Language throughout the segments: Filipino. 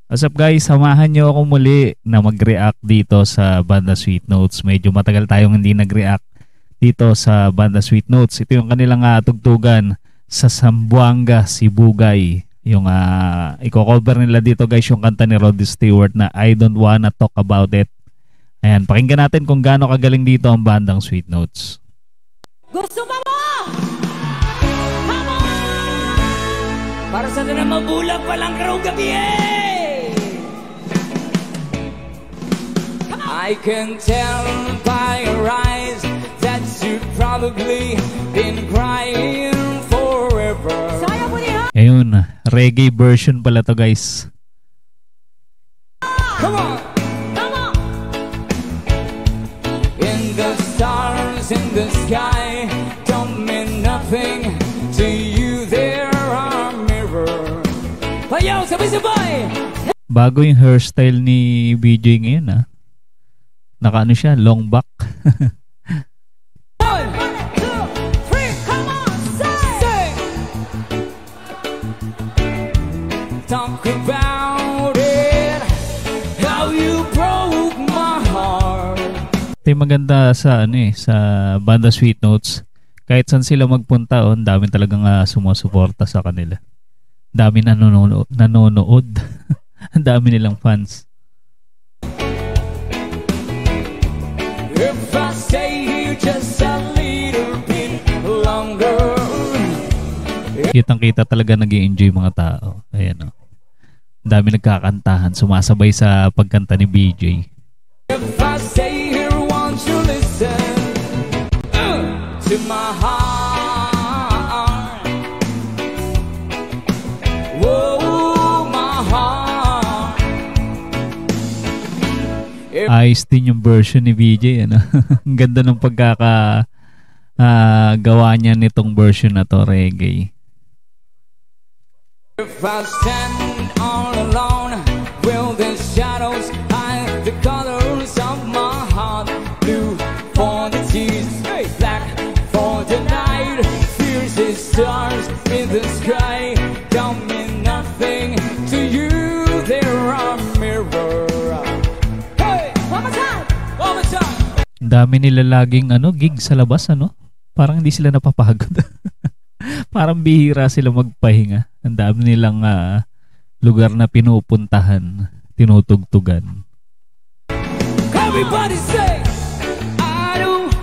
What's up guys, samahan nyo ako muli na mag-react dito sa Banda Sweet Notes. Medyo matagal tayong hindi nag-react dito sa Banda Sweet Notes. Ito yung kanilang tugtugan sa Zamboanga, Sibugay. Yung i-cover nila dito guys yung kanta ni Rod Stewart na I Don't Wanna Talk About It. Ayan, pakinggan natin kung gaano kagaling dito ang bandang Sweet Notes. Gusto mo mo? Come on! Para sa na mabulag palang karong gabi I can tell by your eyes that you've probably been crying forever. Ayun, reggae version pala to guys. Come on, come on. In the stars in the sky don't mean nothing to you. There are mirrors. Ayaw, sabay-sabay. Bago yung hairstyle ni BJ ngayon Naka-ano siya, long back. 1, 2, 3, come on, sing! Talk about it, how you broke my heart. Ito yung maganda sa sa Banda Sweet Notes. Kahit saan sila magpunta, dami talagang sumusuporta sa kanila. Dami nanonood. Ang dami nilang fans. If I stay here just a little bit longer. Kitang-kita talaga nag-i-enjoy mga tao. Ayan dami nagkakantahan, sumasabay sa pagkanta ni BJ. If I stay here, won't you listen to my heart? Whoa, my heart. Ayos din yung version ni BJ. Ang ganda ng pagkakagawa niya nitong version na to, reggae. If I stand all alone, will the shadows hide the colors of my heart? Blue for the tears, black for the night. Fierce as stars in the sky don't mean nothing to you. There are mirrors. Dami nila laging gig sa labas Parang hindi sila napapagod. Parang bihira sila magpahinga. Ang dami nilang lugar na pinupuntahan, tinutugtugan. Everybody say I don't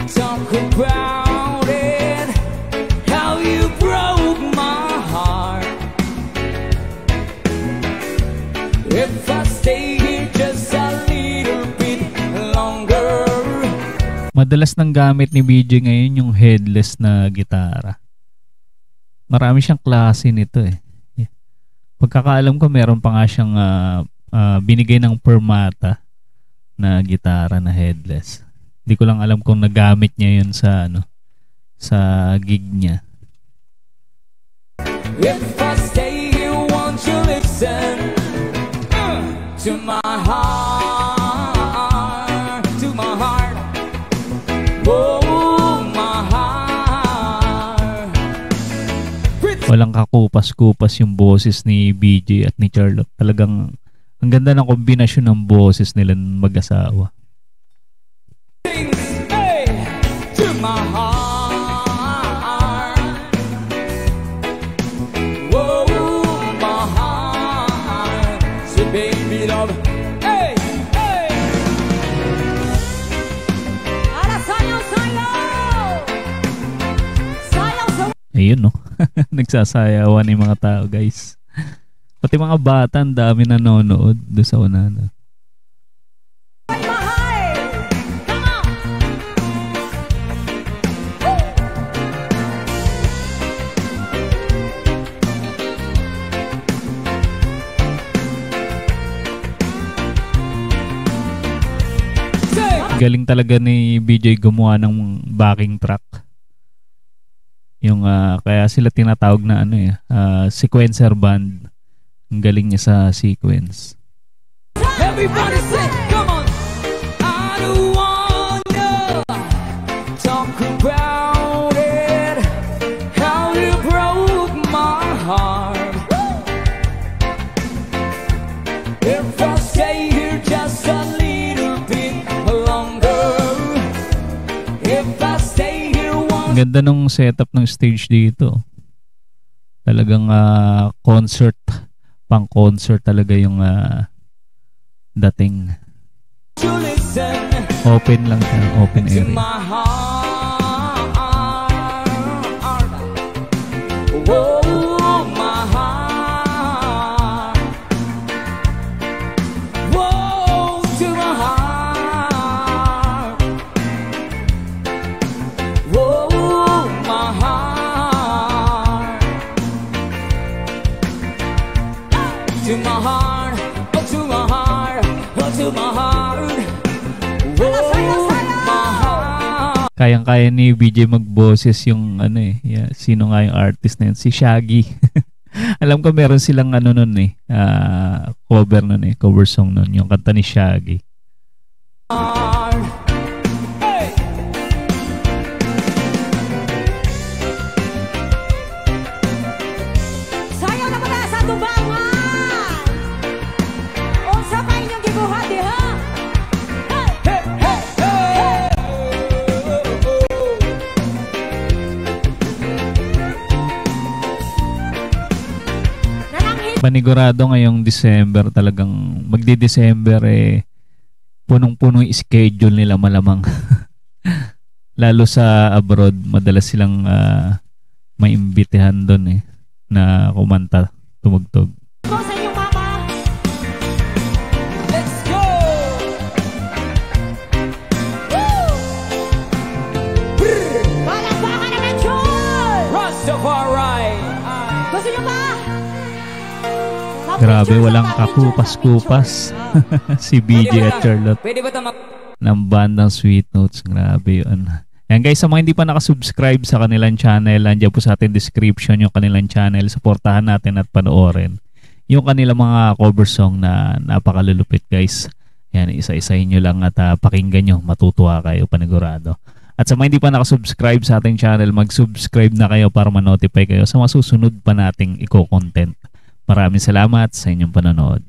talk about it, how you broke my heart. If I stay here just a little bit longer. Madalas nang gamit ni BJ ngayon yung headless na gitara. Marami siyang klase nito Pagkakaalam ko meron pa nga siyang binigay ng Permata na gitara na headless. Hindi ko lang alam kung nagamit niya yun sa sa gig niya. If I stay here, won't you listen to my heart, to my heart, oh my heart. Walang kakupas-kupas yung boses ni BJ at ni Charlotte. Talagang ang ganda ng kombinasyon ng boses nila mag-asawa. Hey, to my heart, oh my heart, so baby love. Hey, hey. Ara sayaw, sayaw. Sayaw sa. Ayun nagsasayawan yung mga tao guys. Pati mga bata, ang dami nanonood doon sa unahan. Galing talaga ni BJ gumawa ng backing track. Yung kaya sila tinatawag na sequencer band. Ang galing niya sa sequence. Everybody say, come on. I don't wanna talk about it, how you broke my heart. Ganda nung setup ng stage dito. Talagang concert, pang concert talaga yung dating. Open lang siya, open area. To my heart, oh to my heart, oh to my heart, oh my heart. Kayang-kaya ni BJ magboses yung ano yeah, sino nga yung artist na yun? Si Shaggy. Alam ko meron silang ano nun cover nun cover song nun, yung kanta ni Shaggy. Panigurado ngayong December talagang magdi-December punong-puno yung schedule nila malamang. Lalo sa abroad, madalas silang may imbitehan doon na kumanta, tumugtog. Let's go! Palakpakan naman, Joy! Rastafari! Gusto nyo ba? Grabe, walang kakupas-kupas. Si BJ at Charlotte ng bandang Sweet Notes. Grabe yun. Ayan guys, sa mga hindi pa nakasubscribe sa kanilang channel, nandiyan po sa ating description yung kanilang channel. Supportahan natin at panoorin yung kanilang mga cover song na napakalulupit guys. Ayan, isa-isahin nyo lang at pakinggan nyo. Matutuwa kayo, panigurado. At sa mga hindi pa nakasubscribe sa ating channel, mag-subscribe na kayo para ma-notify kayo sa masusunod pa nating i-content. Maraming salamat sa inyong panonood.